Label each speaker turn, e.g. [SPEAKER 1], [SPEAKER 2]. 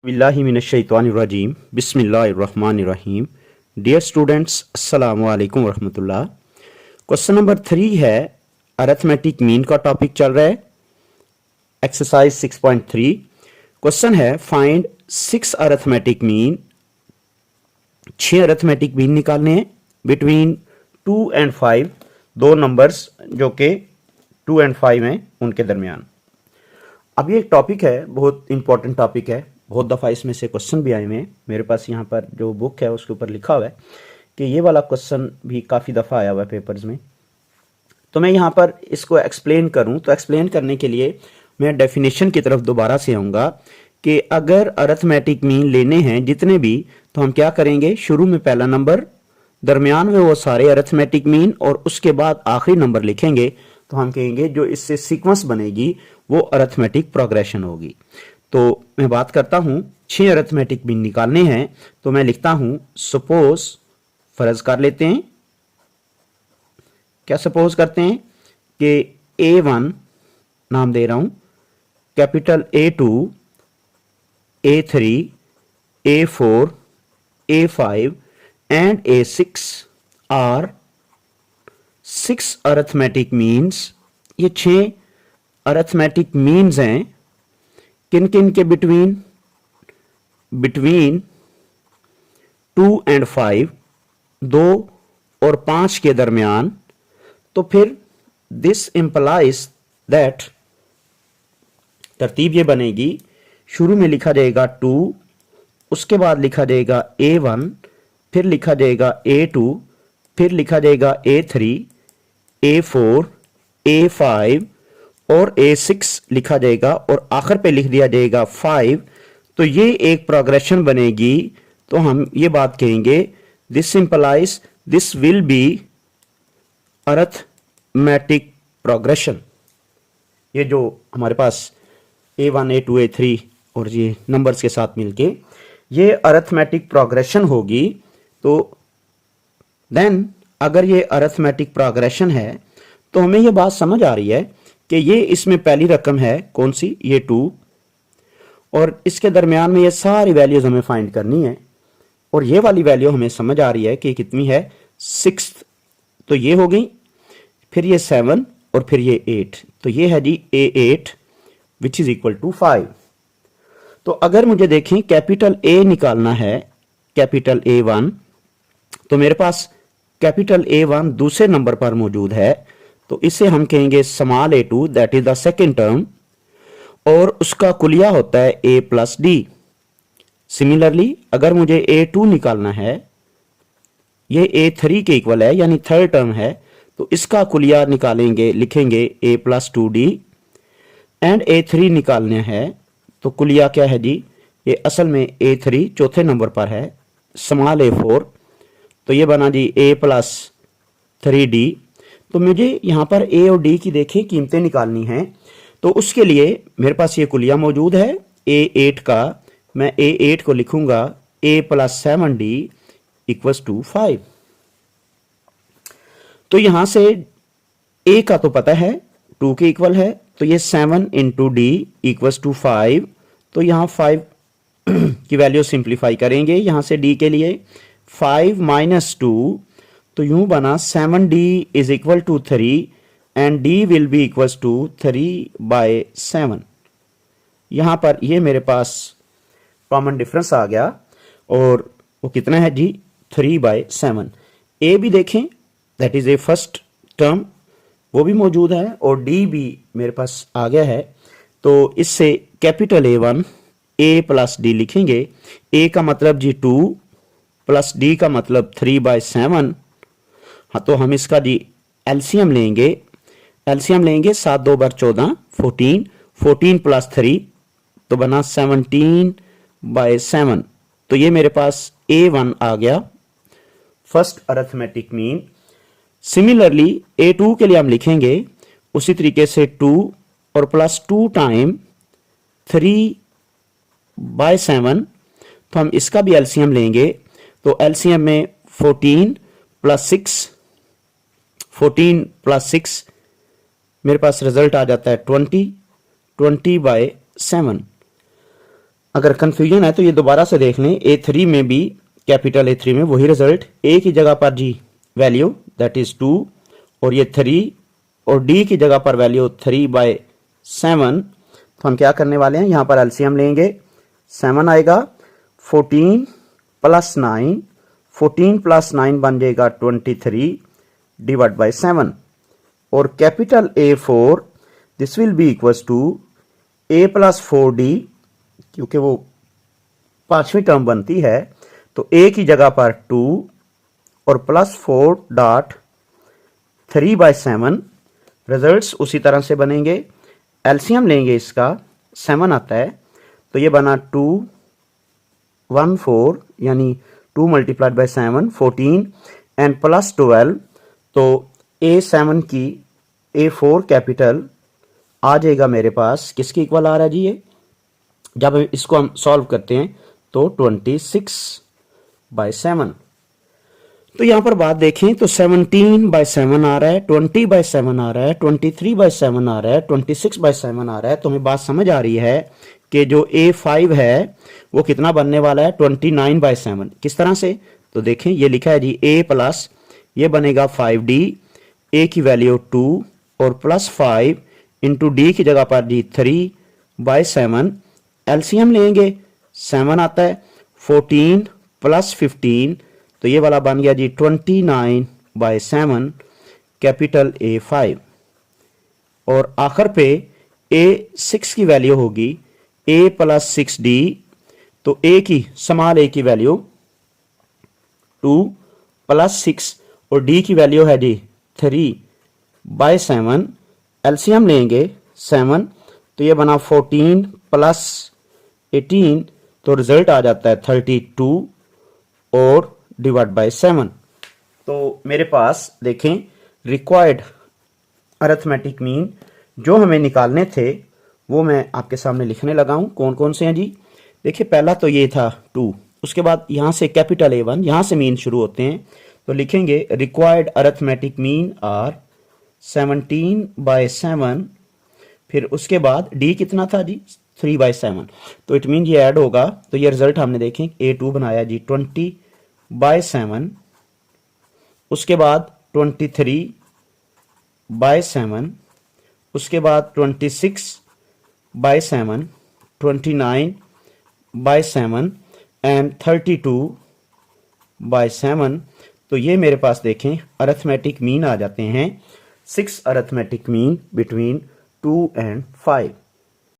[SPEAKER 1] बिस्मिल्लाहिमिनश्शैतानिर्रजीम बिस्मिल्लाहिर्रहमानिर्रहीम। Dear students, अस्सलामु अलैकुम वरहमतुल्लाह। क्वेश्चन नंबर 3 है, अरिथमेटिक मीन का टॉपिक चल रहा है, एक्सरसाइज 6.3। क्वेश्चन है find 6 arithmetic mean. 6 arithmetic mean निकालने हैं बिटवीन 2 एंड 5, दो नंबर्स जो कि 2 एंड 5 हैं उनके दरमियान। अब ये एक टॉपिक है, बहुत इंपॉर्टेंट टॉपिक है, बहुत दफ़ा इसमें से क्वेश्चन भी आए हुए हैं। मेरे पास यहाँ पर जो बुक है उसके ऊपर लिखा हुआ है कि ये वाला क्वेश्चन भी काफ़ी दफ़ा आया हुआ है पेपर्स में। तो मैं यहाँ पर इसको एक्सप्लेन करूँ तो एक्सप्लेन करने के लिए मैं डेफिनेशन की तरफ दोबारा से आऊँगा कि अगर अरिथमेटिक मीन लेने हैं जितने भी, तो हम क्या करेंगे, शुरू में पहला नंबर, दरमियान में वो सारे अरिथमेटिक मीन और उसके बाद आखिरी नंबर लिखेंगे। तो हम कहेंगे जो इससे सीक्वेंस बनेगी वो अरिथमेटिक प्रोग्रेशन होगी। तो मैं बात करता हूं 6 अरिथमेटिक मीन निकालने हैं, तो मैं लिखता हूं सपोज, फर्ज कर लेते हैं, क्या सपोज करते हैं कि A1 नाम दे रहा हूं, capital A2, A3, A4, A5 and A6 are 6 arithmetic means. ये 6 अरिथमेटिक मीन्स हैं किन किन के बिटवीन 2 एंड 5, 2 और 5 के दरमियान। तो फिर दिस इंप्लाइज दैट, तरतीब ये बनेगी, शुरू में लिखा जाएगा 2, उसके बाद लिखा जाएगा A1, फिर लिखा जाएगा A2, फिर लिखा जाएगा A3, A4, A5 और A6 लिखा जाएगा और आखिर पे लिख दिया जाएगा 5। तो ये एक प्रोग्रेशन बनेगी। तो हम ये बात कहेंगे this implies this will B arithmetic progression. ये जो हमारे पास A1, A2, A3 और ये नंबर्स के साथ मिलके ये अरिथमेटिक प्रोग्रेशन होगी। तो देन अगर ये अरिथमेटिक प्रोग्रेशन है तो हमें ये बात समझ आ रही है कि ये इसमें पहली रकम है कौन सी, ये 2, और इसके दरमियान में ये सारी वैल्यूज हमें फाइंड करनी है। और ये वाली वैल्यू हमें समझ आ रही है कि कितनी है, 6। तो ये हो गई, फिर ये 7 और फिर ये 8। तो ये है जी A8 which is equal to 5। तो अगर मुझे देखें कैपिटल A निकालना है, कैपिटल A1, तो मेरे पास कैपिटल A1 दूसरे नंबर पर मौजूद है, तो इसे हम कहेंगे small A2, that is the second term, और उसका कुलिया होता है A प्लस D। सिमिलरली अगर मुझे A2 निकालना है, ये A3 के इक्वल है यानी थर्ड टर्म है, तो इसका कुलिया निकालेंगे, लिखेंगे A plus 2D। And A3 निकालना है तो कुलिया क्या है जी, ये असल में A3 चौथे नंबर पर है, स्मॉल A4। तो ये बना जी A प्लस 3D। तो मुझे यहाँ पर A और D की देखें कीमतें निकालनी हैं, तो उसके लिए मेरे पास ये कुलिया मौजूद है A8 का। मैं A8 को लिखूंगा A plus 7D equals to 5। तो यहां से A का तो पता है 2 के इक्वल है, तो ये 7 इंटू D इक्वल्स टू 5। तो यहाँ 5 की वैल्यू सिंप्लीफाई करेंगे, यहां से D के लिए 5 माइनस 2, तो यूं बना 7D is equal to 3 and D will be equals to 3/7। यहां पर ये मेरे पास कॉमन डिफरेंस आ गया और वो कितना है जी, 3/7। A भी देखें, that is a first term, वो भी मौजूद है, और D भी मेरे पास आ गया है। तो इससे capital A1 A plus D लिखेंगे। A का मतलब जी 2 प्लस D का मतलब 3/7। हाँ, तो हम इसका जी एलसीएम लेंगे, 7 2 बार 14, 14, 14 प्लस 3 तो बना 17/7। तो ये मेरे पास A1 आ गया, first arithmetic mean. Similarly A2 के लिए हम लिखेंगे उसी तरीके से 2 और प्लस 2 टाइम 3/7। तो हम इसका भी एलसीएम लेंगे, तो एलसीएम में 14 प्लस 6 मेरे पास रिजल्ट आ जाता है 20/7। अगर कंफ्यूजन है तो ये दोबारा से देख लें, A3 में भी कैपिटल A3 में वही रिजल्ट, A की जगह पर जी वैल्यू दैट इज 2 और ये 3 और D की जगह पर वैल्यू 3/7। तो हम क्या करने वाले हैं, यहाँ पर एलसीएम लेंगे, 7 आएगा, 14 + 9, 14 + 9 बन जाएगा 23 डिवाइड बाई 7 और capital A4 this will be equals to A + 4D, क्योंकि वो पांचवी टर्म बनती है तो A की जगह पर 2 और +4.3/7 रिजल्ट्स उसी तरह से बनेंगे। एलसीएम लेंगे इसका, 7 आता है तो ये बना 214 यानी 2 × 7 14 एंड +12 तो A7 की A4 कैपिटल आ जाएगा मेरे पास, किसके इक्वल आ रहा है जी ये, जब इसको हम सॉल्व करते हैं तो 26/7। तो यहां पर बात देखें तो 17/7 आ रहा है, 20/7 आ रहा है, 23/7 आ रहा है, 26/7 आ रहा है। तो हमें बात समझ आ रही है कि जो A5 है वो कितना बनने वाला है, 29/7। किस तरह से, तो देखें ये लिखा है जी A प्लस ये बनेगा 5D, A की वैल्यू 2 और +5 इंटू D की जगह पर जी 3/7। एलसीएम लेंगे, 7 आता है, 14 + 15 तो ये वाला बन गया जी 29/7 कैपिटल A5 और आखिर पे A6 की वैल्यू होगी A + 6D, तो A की स्मॉल a की वैल्यू 2 + 6 और D की वैल्यू है जी 3/7। एलसीएम लेंगे 7 तो ये बना 14 + 18 तो रिजल्ट आ जाता है 32 और डिवाइड बाय 7। तो मेरे पास देखें रिक्वायर्ड अरिथमेटिक मीन जो हमें निकालने थे वो मैं आपके सामने लिखने लगा हूं। कौन कौन से हैं जी, देखिए पहला तो ये था 2, उसके बाद यहां से कैपिटल A1 यहां से मीन शुरू होते हैं तो लिखेंगे रिक्वायर्ड अरिथमेटिक मीन आर 17/7, फिर उसके बाद D कितना था जी 3/7, तो इट मीन ये ऐड होगा तो ये रिजल्ट हमने देखें A2 बनाया जी 20/7, उसके बाद 23/7, उसके बाद 26/7, 29/7 एंड 32/7। तो ये मेरे पास देखें अरिथमेटिक मीन आ जाते हैं 6 अरिथमेटिक मीन बिटवीन 2 and 5।